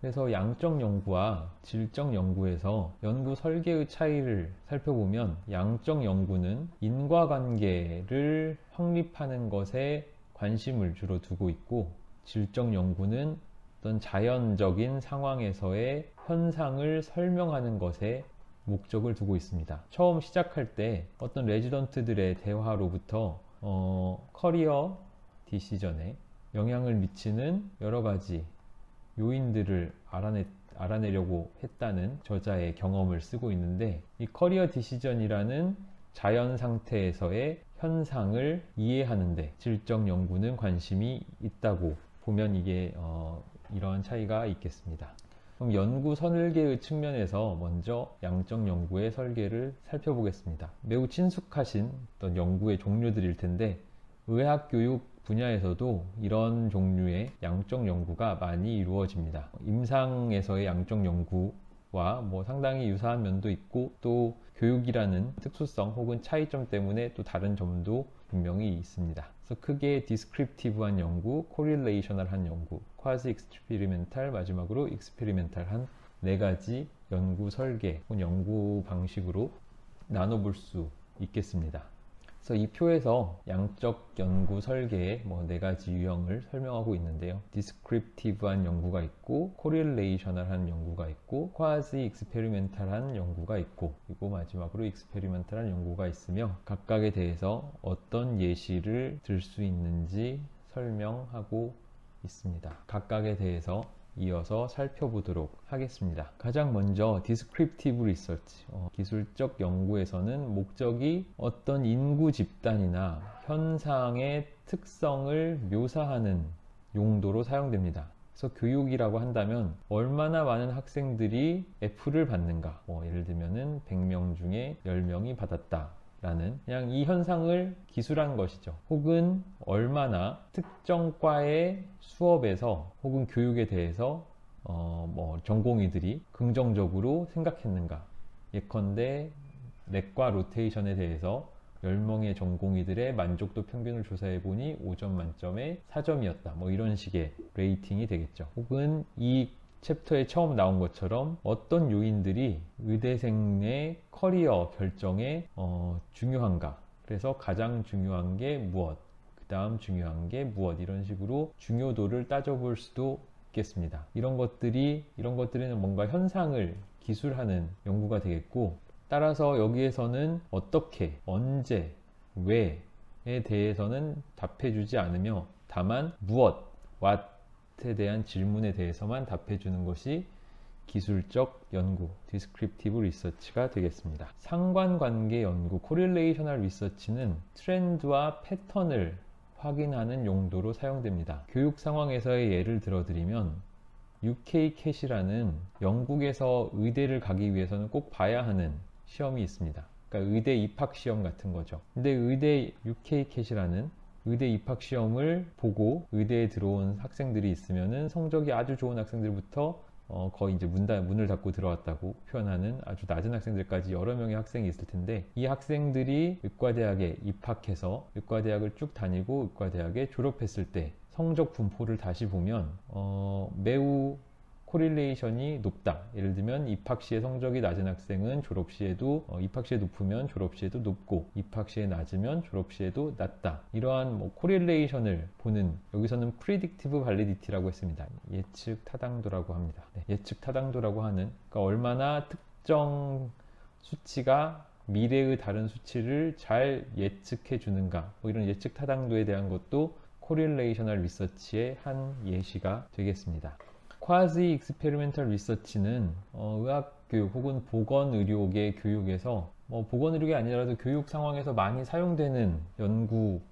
그래서 양적 연구와 질적 연구에서 연구 설계의 차이를 살펴보면 양적 연구는 인과관계를 확립하는 것에 관심을 주로 두고 있고, 질적 연구는 어떤 자연적인 상황에서의 현상을 설명하는 것에 목적을 두고 있습니다. 처음 시작할 때 어떤 레지던트들의 대화로부터 커리어 디시전에 영향을 미치는 여러 가지 요인들을 알아내려고 했다는 저자의 경험을 쓰고 있는데, 이 커리어 디시전이라는 자연 상태에서의 현상을 이해하는데 질적 연구는 관심이 있다고 보면 이게 이런 차이가 있겠습니다. 그럼 연구 설계의 측면에서 먼저 양적 연구의 설계를 살펴보겠습니다. 매우 친숙하신 어떤 연구의 종류들일 텐데, 의학교육 분야에서도 이런 종류의 양적 연구가 많이 이루어집니다. 임상에서의 양적 연구와 상당히 유사한 면도 있고, 또 교육이라는 특수성 혹은 차이점 때문에 또 다른 점도 분명히 있습니다. 그래서 크게 디스크립티브한 연구, 코릴레이셔널한 연구, 쿼지 익스페리멘탈, 마지막으로 익스페리멘탈한 네 가지 연구 설계 혹은 연구 방식으로 나눠볼 수 있겠습니다. 그래서 이 표에서 양적 연구 설계의 네 가지 유형을 설명하고 있는데요. 디스크립티브한 연구가 있고, 코릴레이셔널한 연구가 있고, 쿼지 익스페리멘탈한 연구가 있고, 그리고 마지막으로 익스페리멘탈한 연구가 있으며, 각각에 대해서 어떤 예시를 들 수 있는지 설명하고 있습니다. 각각에 대해서 이어서 살펴보도록 하겠습니다. 가장 먼저 디스크립티브 리서치, 기술적 연구에서는 목적이 어떤 인구 집단이나 현상의 특성을 묘사하는 용도로 사용됩니다. 그래서 교육이라고 한다면 얼마나 많은 학생들이 F를 받는가, 예를 들면 100명 중에 10명이 받았다 라는, 그냥 이 현상을 기술한 것이죠. 혹은 얼마나 특정 과의 수업에서 혹은 교육에 대해서 전공의들이 긍정적으로 생각했는가. 예컨대 내과 로테이션에 대해서 10명의 전공의들의 만족도 평균을 조사해보니 5점 만점에 4점이었다. 이런 식의 레이팅이 되겠죠. 혹은 이 챕터에 처음 나온 것처럼 어떤 요인들이 의대생의 커리어 결정에 중요한가. 그래서 가장 중요한 게 무엇, 그 다음 중요한 게 무엇, 이런 식으로 중요도를 따져볼 수도 있겠습니다. 이런 것들은 뭔가 현상을 기술하는 연구가 되겠고, 따라서 여기에서는 어떻게, 언제, 왜에 대해서는 답해주지 않으며 다만 무엇, what에 대한 질문에 대해서만 답해주는 것이 기술적 연구, 디스크립티브 리서치가 되겠습니다. 상관관계 연구, 코릴레이셔널 리서치는 트렌드와 패턴을 확인하는 용도로 사용됩니다. 교육 상황에서의 예를 들어드리면 UKCAT이라는 영국에서 의대를 가기 위해서는 꼭 봐야 하는 시험이 있습니다. 그러니까 의대 입학 시험 같은 거죠. 근데 의대 UKCAT이라는 의대 입학 시험을 보고 의대에 들어온 학생들이 있으면은 성적이 아주 좋은 학생들부터 거의 이제 문을 닫고 들어왔다고 표현하는 아주 낮은 학생들까지 여러 명의 학생이 있을 텐데, 이 학생들이 의과대학에 입학해서 의과대학을 쭉 다니고 의과대학에 졸업했을 때 성적 분포를 다시 보면 매우 코릴레이션이 높다. 예를 들면 입학 시에 성적이 낮은 학생은 졸업 시에도 입학 시에 높으면 졸업 시에도 높고, 입학 시에 낮으면 졸업 시에도 낮다. 이러한 코릴레이션을 보는, 여기서는 predictive validity라고 했습니다. 예측 타당도라고 합니다. 네, 예측 타당도라고 하는, 그러니까 얼마나 특정 수치가 미래의 다른 수치를 잘 예측해 주는가, 이런 예측 타당도에 대한 것도 코릴레이셔널 리서치의 한 예시가 되겠습니다. 쿼지 익스페리멘탈 리서치는 의학교육 혹은 보건의료계 교육에서 보건의료계 아니라도 교육 상황에서 많이 사용되는 연구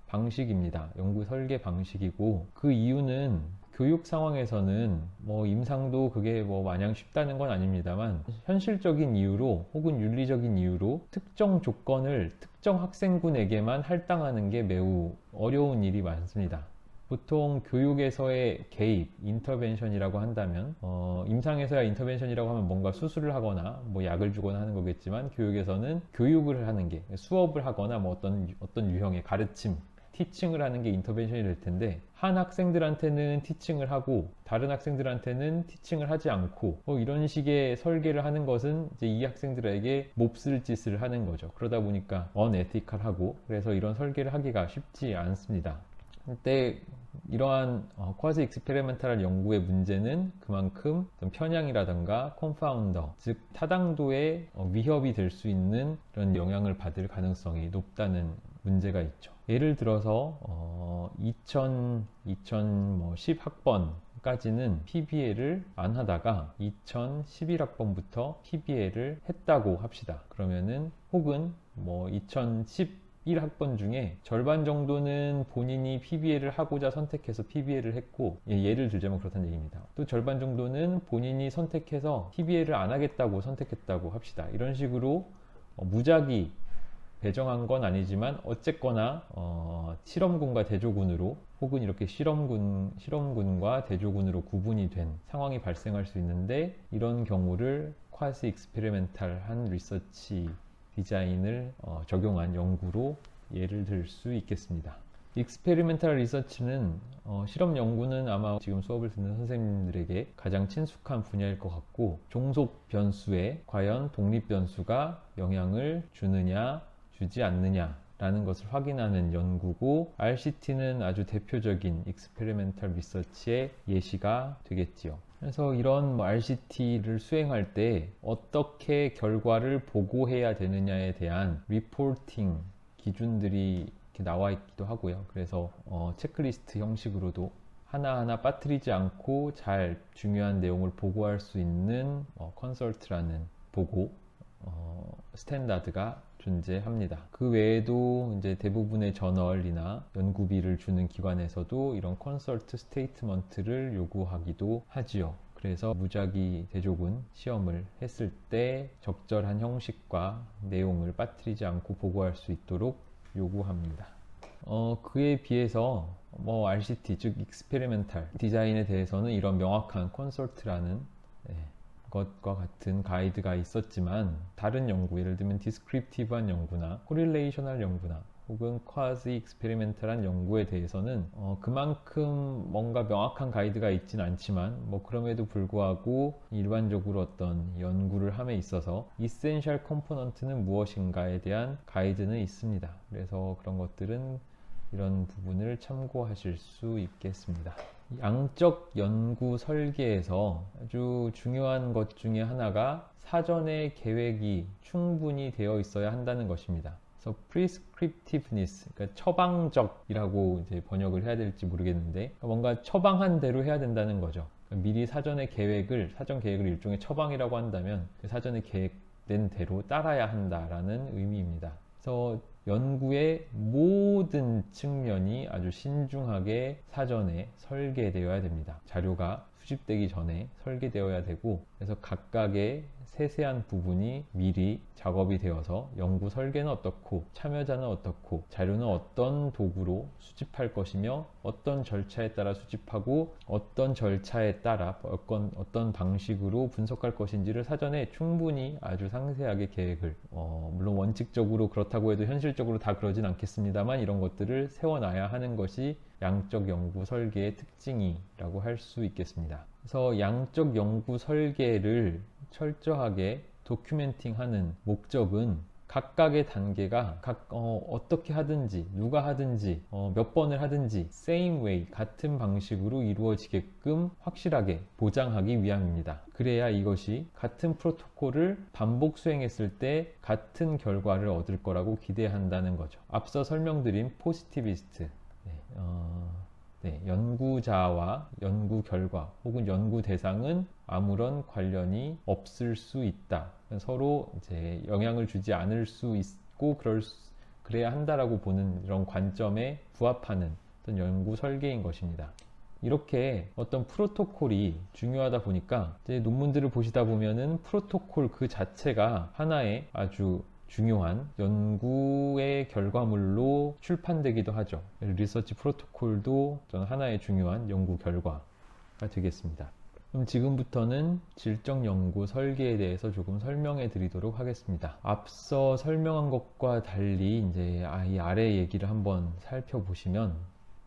방식입니다. 연구 설계 방식이고, 그 이유는 교육 상황에서는 임상도 그게 마냥 쉽다는 건 아닙니다만, 현실적인 이유로 혹은 윤리적인 이유로 특정 조건을 특정 학생군에게만 할당하는 게 매우 어려운 일이 많습니다. 보통 교육에서의 개입, 인터벤션이라고 한다면, 임상에서야 인터벤션이라고 하면 뭔가 수술을 하거나 약을 주거나 하는 거겠지만, 교육에서는 교육을 하는 게, 수업을 하거나 어떤 유형의 가르침, 티칭을 하는 게 인터벤션이 될 텐데, 한 학생들한테는 티칭을 하고 다른 학생들한테는 티칭을 하지 않고 이런 식의 설계를 하는 것은 이제 이 학생들에게 몹쓸 짓을 하는 거죠. 그러다 보니까 언에티컬하고, 그래서 이런 설계를 하기가 쉽지 않습니다. 근데 이러한 쿼지 익스페리멘탈 연구의 문제는 그만큼 편향이라든가 콘파운더, 즉 타당도에 위협이 될 수 있는 그런 영향을 받을 가능성이 높다는 문제가 있죠. 예를 들어서 2010 학번까지는 PBL을 안 하다가 2011학번부터 PBL을 했다고 합시다. 그러면은 혹은 2011학번 중에 절반 정도는 본인이 PBL을 하고자 선택해서 PBL을 했고, 예를 들자면 그렇다는 얘기입니다. 또 절반 정도는 본인이 선택해서 PBL을 안 하겠다고 선택했다고 합시다. 이런 식으로 무작위 배정한 건 아니지만 어쨌거나 실험군과 대조군으로, 혹은 이렇게 실험군과 대조군으로 구분이 된 상황이 발생할 수 있는데, 이런 경우를 쿼지 익스페리멘탈한 리서치 디자인을 적용한 연구로 예를 들 수 있겠습니다. 익스페리멘탈 리서치는 실험 연구는 아마 지금 수업을 듣는 선생님들에게 가장 친숙한 분야일 것 같고, 종속 변수에 과연 독립 변수가 영향을 주느냐 주지 않느냐 라는 것을 확인하는 연구고, RCT는 아주 대표적인 익스페리멘탈 리서치의 예시가 되겠지요. 그래서 이런 RCT를 수행할 때 어떻게 결과를 보고해야 되느냐에 대한 리포팅 기준들이 이렇게 나와 있기도 하고요. 그래서 체크리스트 형식으로도 하나하나 빠뜨리지 않고 잘 중요한 내용을 보고할 수 있는 컨설트라는 보고 스탠다드가 존재합니다. 그 외에도 이제 대부분의 저널이나 연구비를 주는 기관에서도 이런 컨설트 스테이트먼트를 요구하기도 하지요. 그래서 무작위 대조군 시험을 했을 때 적절한 형식과 내용을 빠뜨리지 않고 보고할 수 있도록 요구합니다. 그에 비해서 RCT, 즉 익스페리멘탈 디자인에 대해서는 이런 명확한 컨설트라는 것과 같은 가이드가 있었지만, 다른 연구, 예를 들면 디스크립티브한 연구나 코릴레이셔널 연구나 혹은 쿼지 익스페리멘탈한 연구에 대해서는 그만큼 뭔가 명확한 가이드가 있진 않지만, 그럼에도 불구하고 일반적으로 어떤 연구를 함에 있어서 이센셜 컴포넌트는 무엇인가에 대한 가이드는 있습니다. 그래서 그런 것들은 이런 부분을 참고하실 수 있겠습니다. 양적 연구 설계에서 아주 중요한 것 중에 하나가 사전에 계획이 충분히 되어 있어야 한다는 것입니다. 그래서 prescriptiveness, 그러니까 처방적이라고 이제 번역을 해야 될지 모르겠는데, 뭔가 처방한 대로 해야 된다는 거죠. 미리 사전 계획을 일종의 처방이라고 한다면 그 사전에 계획된 대로 따라야 한다라는 의미입니다. 그래서 연구의 모든 측면이 아주 신중하게 사전에 설계되어야 됩니다. 자료가 수집되기 전에 설계되어야 되고, 그래서 각각의 세세한 부분이 미리 작업이 되어서 연구 설계는 어떻고, 참여자는 어떻고, 자료는 어떤 도구로 수집할 것이며, 어떤 절차에 따라 수집하고, 어떤 절차에 따라 어떤 방식으로 분석할 것인지를 사전에 충분히 아주 상세하게 계획을, 물론 원칙적으로 그렇다고 해도 현실적으로 다 그러진 않겠습니다만, 이런 것들을 세워놔야 하는 것이 양적 연구 설계의 특징이라고 할 수 있겠습니다. 그래서 양적 연구 설계를 철저하게 도큐멘팅하는 목적은 각각의 단계가 어떻게 하든지, 누가 하든지, 몇 번을 하든지 same way, 같은 방식으로 이루어지게끔 확실하게 보장하기 위함입니다. 그래야 이것이 같은 프로토콜을 반복 수행했을 때 같은 결과를 얻을 거라고 기대한다는 거죠. 앞서 설명드린 포지티비스트, 연구자와 연구 결과 혹은 연구 대상은 아무런 관련이 없을 수 있다. 서로 이제 영향을 주지 않을 수 있고 그래야 한다라고 보는 이런 관점에 부합하는 어떤 연구 설계인 것입니다. 이렇게 어떤 프로토콜이 중요하다 보니까 이제 논문들을 보시다 보면은 프로토콜 그 자체가 하나의 아주 중요한 연구의 결과물로 출판되기도 하죠. 리서치 프로토콜도 저는 하나의 중요한 연구 결과가 되겠습니다. 그럼 지금부터는 질적 연구 설계에 대해서 조금 설명해 드리도록 하겠습니다. 앞서 설명한 것과 달리 이제 이 아래 얘기를 한번 살펴보시면,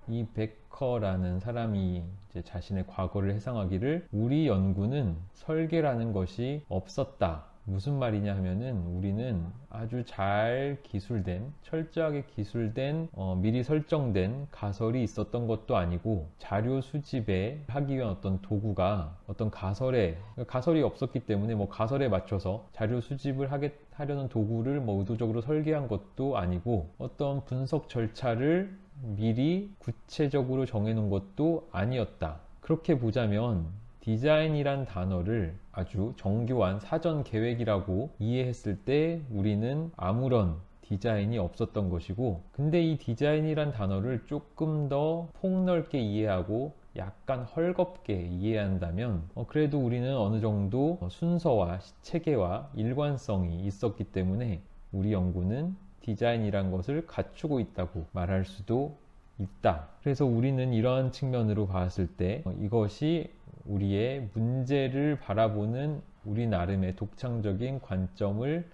이 베커라는 사람이 이제 자신의 과거를 해석하기를, 우리 연구는 설계라는 것이 없었다. 무슨 말이냐 하면은, 우리는 아주 잘 기술된, 철저하게 기술된, 미리 설정된 가설이 있었던 것도 아니고, 자료 수집에 하기 위한 어떤 도구가 어떤 가설이 없었기 때문에 뭐 가설에 맞춰서 자료 수집을 하려는 도구를 뭐 의도적으로 설계한 것도 아니고, 어떤 분석 절차를 미리 구체적으로 정해놓은 것도 아니었다. 그렇게 보자면 디자인이란 단어를 아주 정교한 사전 계획이라고 이해했을 때 우리는 아무런 디자인이 없었던 것이고, 근데 이 디자인이란 단어를 조금 더 폭넓게 이해하고 약간 헐겁게 이해한다면 그래도 우리는 어느 정도 순서와 체계와 일관성이 있었기 때문에 우리 연구는 디자인이란 것을 갖추고 있다고 말할 수도 있다. 그래서 우리는 이러한 측면으로 봤을 때 이것이 우리의 문제를 바라보는 우리 나름의 독창적인 관점을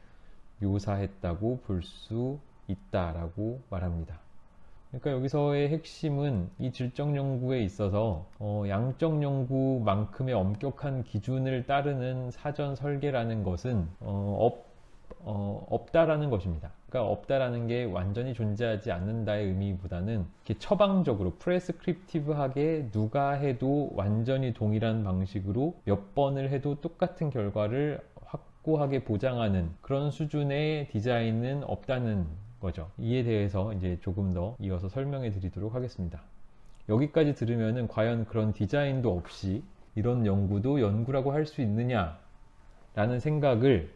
묘사했다고 볼 수 있다라고 말합니다. 그러니까 여기서의 핵심은, 이 질적 연구에 있어서 양적 연구만큼의 엄격한 기준을 따르는 사전 설계라는 것은 없다라는 것입니다. 그러니까 없다라는 게 완전히 존재하지 않는다의 의미보다는 이렇게 처방적으로 프레스크립티브하게 누가 해도 완전히 동일한 방식으로 몇 번을 해도 똑같은 결과를 확고하게 보장하는 그런 수준의 디자인은 없다는 거죠. 이에 대해서 이제 조금 더 이어서 설명해 드리도록 하겠습니다. 여기까지 들으면은 과연 그런 디자인도 없이 이런 연구도 연구라고 할 수 있느냐 라는 생각을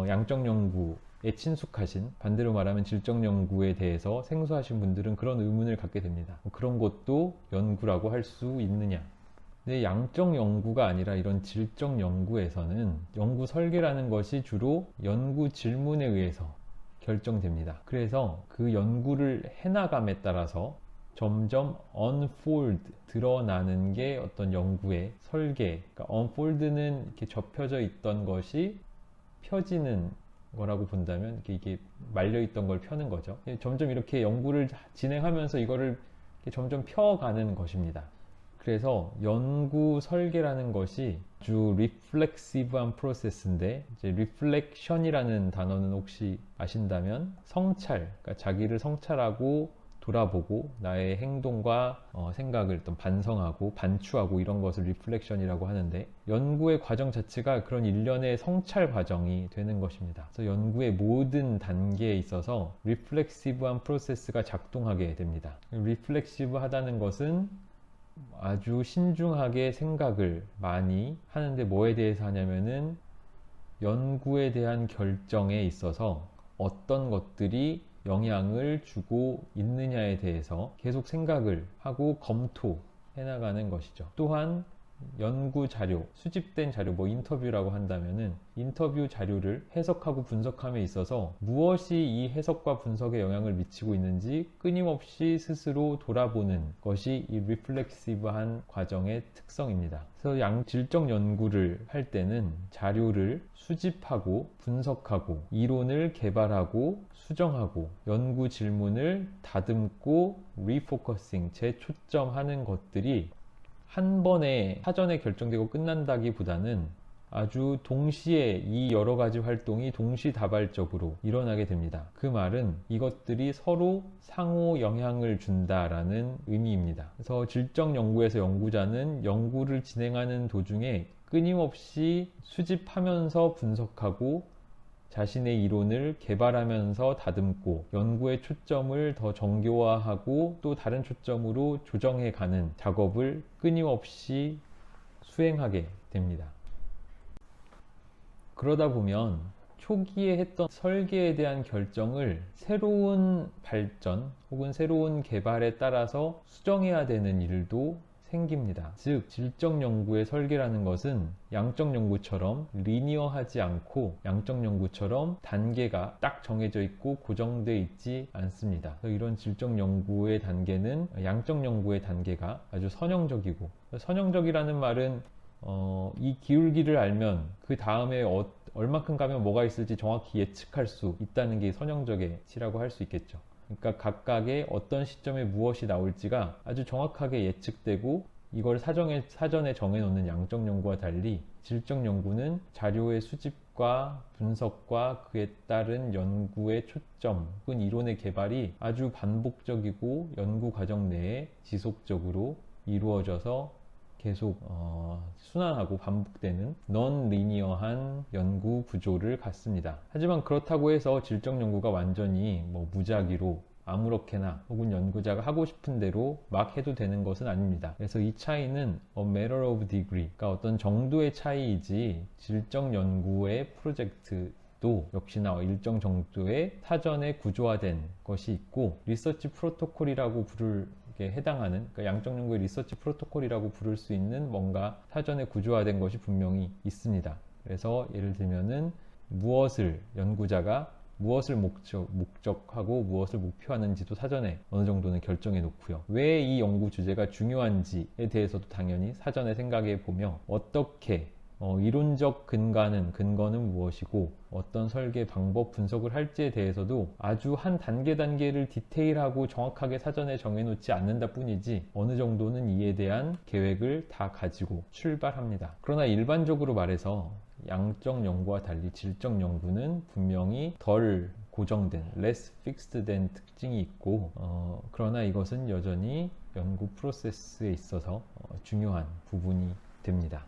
양적 연구에 친숙하신, 반대로 말하면 질적 연구에 대해서 생소하신 분들은 그런 의문을 갖게 됩니다. 그런 것도 연구라고 할 수 있느냐. 근데 양적 연구가 아니라 이런 질적 연구에서는 연구 설계라는 것이 주로 연구 질문에 의해서 결정됩니다. 그래서 그 연구를 해나감에 따라서 점점 unfold, 드러나는 게 어떤 연구의 설계. 그러니까 unfold는 이렇게 접혀져 있던 것이 펴지는 거라고 본다면, 이게 말려있던 걸 펴는 거죠. 점점 이렇게 연구를 진행하면서 이거를 점점 펴가는 것입니다. 그래서 연구 설계라는 것이 아주 리플렉시브한 프로세스인데, 이제 리플렉션이라는 단어는 혹시 아신다면 성찰, 그러니까 자기를 성찰하고 돌아보고 나의 행동과 생각을 또 반성하고 반추하고 이런 것을 리플렉션이라고 하는데, 연구의 과정 자체가 그런 일련의 성찰 과정이 되는 것입니다. 그래서 연구의 모든 단계에 있어서 리플렉시브한 프로세스가 작동하게 됩니다. 리플렉시브하다는 것은 아주 신중하게 생각을 많이 하는데, 뭐에 대해서 하냐면은 연구에 대한 결정에 있어서 어떤 것들이 영향을 주고 있느냐에 대해서 계속 생각을 하고 검토해 나가는 것이죠. 또한 연구 자료, 수집된 자료, 뭐 인터뷰라고 한다면은 인터뷰 자료를 해석하고 분석함에 있어서 무엇이 이 해석과 분석에 영향을 미치고 있는지 끊임없이 스스로 돌아보는 것이 이 리플렉시브한 과정의 특성입니다. 그래서 양질적 연구를 할 때는 자료를 수집하고 분석하고 이론을 개발하고 수정하고 연구 질문을 다듬고 리포커싱, 재초점하는 것들이 한 번에 사전에 결정되고 끝난다기보다는 아주 동시에 이 여러 가지 활동이 동시다발적으로 일어나게 됩니다. 그 말은 이것들이 서로 상호 영향을 준다라는 의미입니다. 그래서 질적 연구에서 연구자는 연구를 진행하는 도중에 끊임없이 수집하면서 분석하고 자신의 이론을 개발하면서 다듬고 연구의 초점을 더 정교화하고 또 다른 초점으로 조정해가는 작업을 끊임없이 수행하게 됩니다. 그러다 보면 초기에 했던 설계에 대한 결정을 새로운 발전 혹은 새로운 개발에 따라서 수정해야 되는 일도 생깁니다. 즉, 질적 연구의 설계라는 것은 양적 연구처럼 리니어하지 않고 양적 연구처럼 단계가 딱 정해져 있고 고정되어 있지 않습니다. 이런 질적 연구의 단계는 양적 연구의 단계가 아주 선형적이고, 선형적이라는 말은 이 기울기를 알면 그 다음에 얼만큼 가면 뭐가 있을지 정확히 예측할 수 있다는 게 선형적의 치라고 할 수 있겠죠. 그러니까 각각의 어떤 시점에 무엇이 나올지가 아주 정확하게 예측되고 이걸 사전에 정해놓는 양적 연구와 달리 질적 연구는 자료의 수집과 분석과 그에 따른 연구의 초점, 혹은 이론의 개발이 아주 반복적이고 연구 과정 내에 지속적으로 이루어져서 계속 순환하고 반복되는 넌리니어한 연구 구조를 갖습니다. 하지만 그렇다고 해서 질적 연구가 완전히 무작위로 아무렇게나 혹은 연구자가 하고 싶은 대로 막 해도 되는 것은 아닙니다. 그래서 이 차이는 a matter of degree, 그러니까 어떤 정도의 차이이지 질적 연구의 프로젝트도 역시나 일정 정도의 사전에 구조화된 것이 있고 리서치 프로토콜이라고 해당하는, 그러니까 양적 연구의 리서치 프로토콜이라고 부를 수 있는 뭔가 사전에 구조화된 것이 분명히 있습니다. 그래서 예를 들면은 연구자가 무엇을 목적하고 무엇을 목표하는지도 사전에 어느 정도는 결정해 놓고요. 왜 이 연구 주제가 중요한지에 대해서도 당연히 사전에 생각해 보며 어떻게 이론적 근거는 무엇이고 어떤 설계 방법 분석을 할지에 대해서도 아주 한 단계를 디테일하고 정확하게 사전에 정해놓지 않는다 뿐이지 어느 정도는 이에 대한 계획을 다 가지고 출발합니다. 그러나 일반적으로 말해서 양적 연구와 달리 질적 연구는 분명히 덜 고정된, less fixed 된 특징이 있고 그러나 이것은 여전히 연구 프로세스에 있어서 중요한 부분이 됩니다.